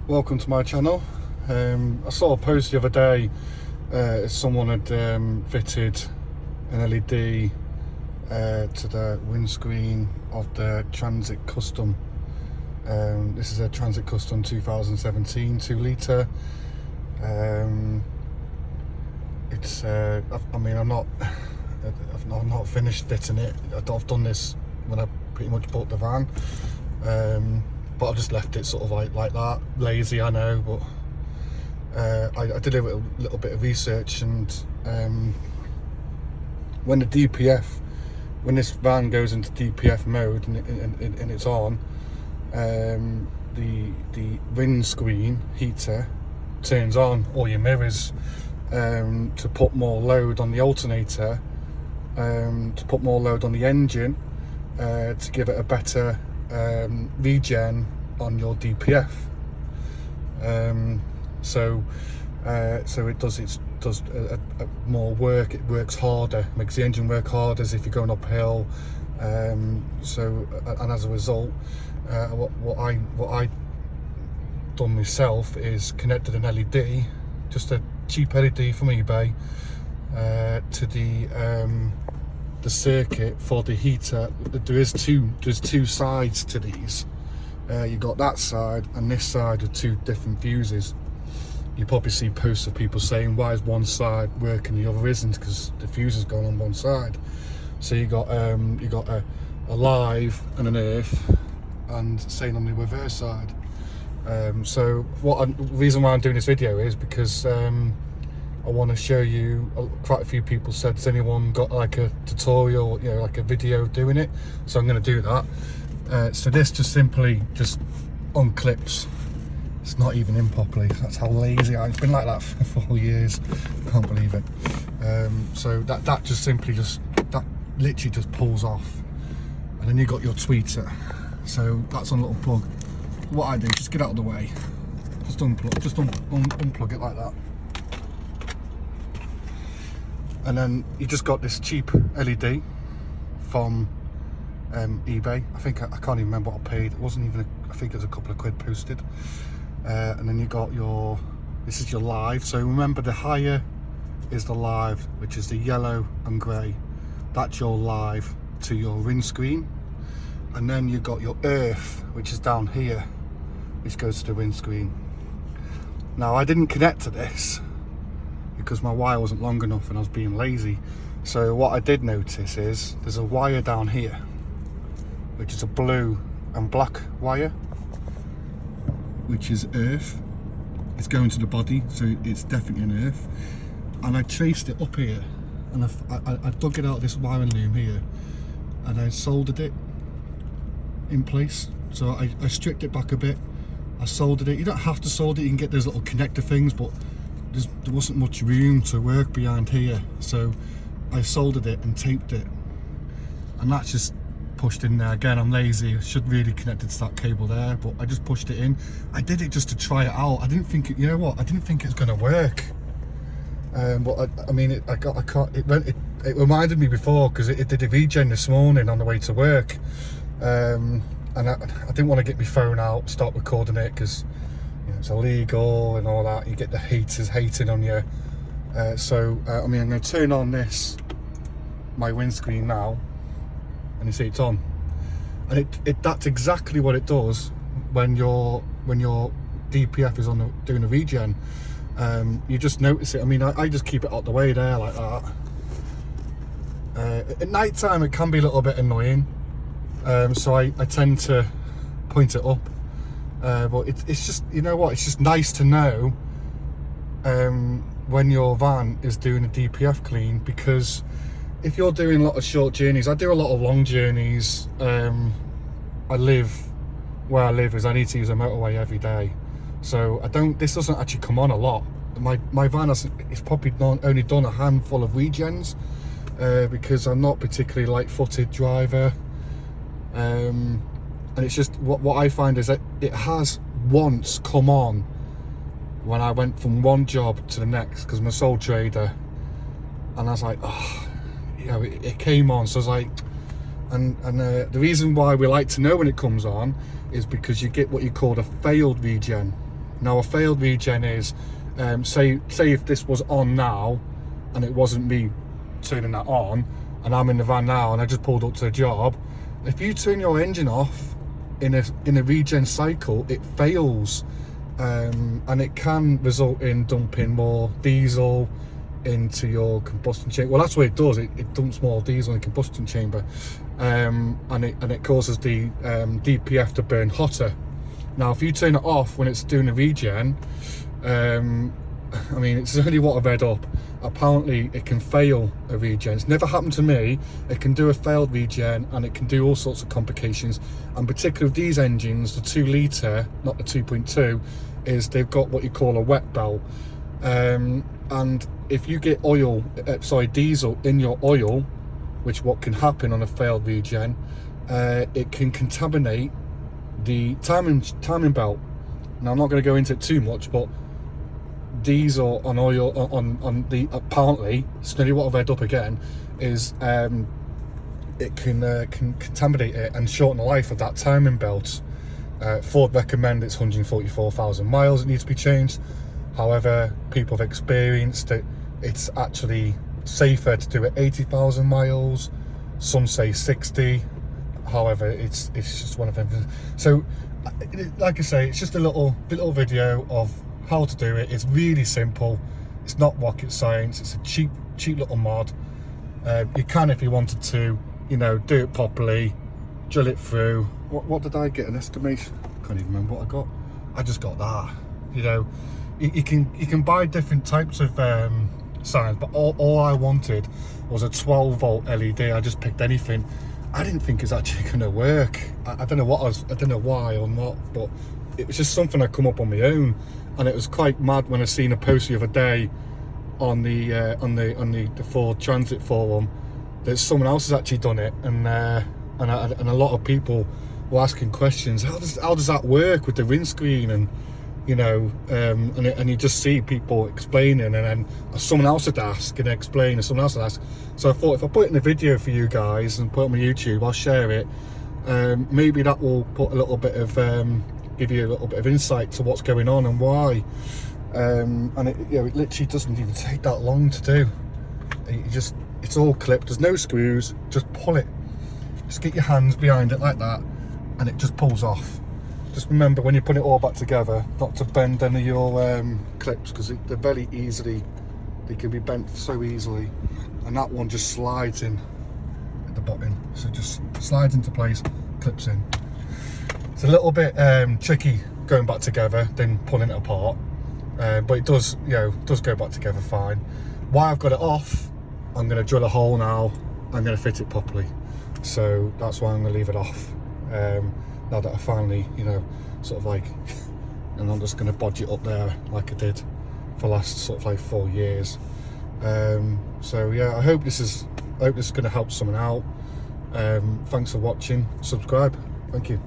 Welcome to my channel. I saw a post the other day. Someone had fitted an LED to the windscreen of the Transit Custom. This is a Transit Custom 2017 2 litre. I've not finished fitting it. I've done this when I pretty much bought the van. But I've just left it sort of like that, lazy, I know, but I did a little bit of research, and when this van goes into DPF mode and it's on, the windscreen heater turns on all your mirrors to put more load on the alternator, to put more load on the engine, to give it a better regen on your DPF. So it does more work. It works harder, makes the engine work harder as if you're going uphill. And as a result, what I done myself is connected an LED, just a cheap LED from eBay, to the circuit for the heater. There's two sides to these. You got that side and this side with two different fuses. You probably see posts of people saying, why is one side working the other isn't, because the fuse is going on one side. So you got a live and an earth, and same on the reverse side. So the reason why I'm doing this video is because I want to show you. Quite a few people said, has anyone got like a tutorial, like a video doing it? So I'm going to do that. So this just simply unclips. It's not even in properly. That's how lazy I've been, like that for 4 years. Can't believe it. So that literally just pulls off, and then you got your tweeter. So that's on a little plug. What I do, just get out of the way. Just unplug it like that. And then you just got this cheap LED from eBay. I can't even remember what I paid. It wasn't even, I think it was a couple of quid posted. And then you got this is your live. So remember, the higher is the live, which is the yellow and grey. That's your live to your windscreen. And then you got your earth, which is down here, which goes to the windscreen. Now, I didn't connect to this because my wire wasn't long enough and I was being lazy. So what I did notice is there's a wire down here, which is a blue and black wire, which is earth. It's going to the body, so it's definitely an earth. And I traced it up here, and I dug it out of this wiring loom here, and I soldered it in place. So I stripped it back a bit, I soldered it. You don't have to solder it, you can get those little connector things, but there wasn't much room to work behind here, so I soldered it and taped it, and that's just pushed in there. Again, I'm lazy, I should really connect it to that cable there, but I just pushed it in. I did it just to try it out. I didn't think it, I didn't think it was going to work. But it reminded me before, because it did a regen this morning on the way to work, and I didn't want to get my phone out, start recording it, because it's illegal and all that. You get the haters hating on you. I'm going to turn on my windscreen now, and you see it's on. And that's exactly what it does when your DPF is doing a regen. You just notice it. I just keep it out the way there like that. At night time it can be a little bit annoying, so I tend to point it up. But it's just, it's just nice to know when your van is doing a DPF clean, because if you're doing a lot of short journeys, I do a lot of long journeys. Where I live is I need to use a motorway every day, so this doesn't actually come on a lot. My van it's probably only done a handful of regens, because I'm not particularly light-footed driver. And it's just, what I find is that it has once come on when I went from one job to the next, because I'm a sole trader, and I was like, oh, it came on. So I was like, and the reason why we like to know when it comes on is because you get what you call a failed regen. Now a failed regen is, say if this was on now and it wasn't me turning that on, and I'm in the van now and I just pulled up to the job, if you turn your engine off in a regen cycle, it fails, and it can result in dumping more diesel into your combustion chamber. Well, that's what it does. It dumps more diesel in the combustion chamber, and it causes the DPF to burn hotter. Now, if you turn it off when it's doing a regen, I mean, it's only what I've read up. Apparently, it can fail a regen. It's never happened to me. It can do a failed regen, and it can do all sorts of complications. And particularly with these engines, the 2 litre, not the 2.2, is they've got what you call a wet belt. And if you get diesel in your oil, which what can happen on a failed regen, it can contaminate the timing belt. Now, I'm not going to go into it too much, but diesel on oil on the, apparently, it's nearly what I've read up again, is it can contaminate it and shorten the life of that timing belt. Ford recommend it's 144,000 miles it needs to be changed. However, people have experienced that it's actually safer to do it 80,000 miles. Some say 60. However, it's just one of them. So, like I say, it's just a little video of how to do it. It's really simple. It's not rocket science. It's a cheap little mod. You can, if you wanted to, you know, do it properly, drill it through. What did I get? An estimation? I can't even remember what I got. I just got that. You know, you can buy different types of signs, but all I wanted was a 12-volt LED. I just picked anything. I didn't think it's actually going to work. I don't know I don't know why or not, but it was just something I come up on my own, and it was quite mad when I seen a post the other day on the Ford Transit forum that someone else has actually done it, and a lot of people were asking questions. How does that work with the windscreen? And you know, and you just see people explaining, and then someone else would ask and explain, and someone else would ask. So I thought if I put it in a video for you guys and put it on my YouTube, I'll share it. Maybe that will put a little bit of give you a little bit of insight to what's going on and why. And it, you know, it literally doesn't even take that long to do. It's all clipped. There's no screws. Just pull it. Just get your hands behind it like that, and it just pulls off. Just remember when you put it all back together not to bend any of your clips, because they're very easily, they can be bent so easily, and that one just slides in at the bottom, so just slides into place, clips in. It's a little bit tricky going back together than pulling it apart, but it does, you know, does go back together fine. While I've got it off, I'm going to drill a hole now. I'm going to fit it properly, so that's why I'm going to leave it off. Now that I finally, you know, sort of like, and I'm just going to bodge it up there like I did for the last sort of like 4 years. So yeah, I hope this is going to help someone out. Thanks for watching. Subscribe. Thank you.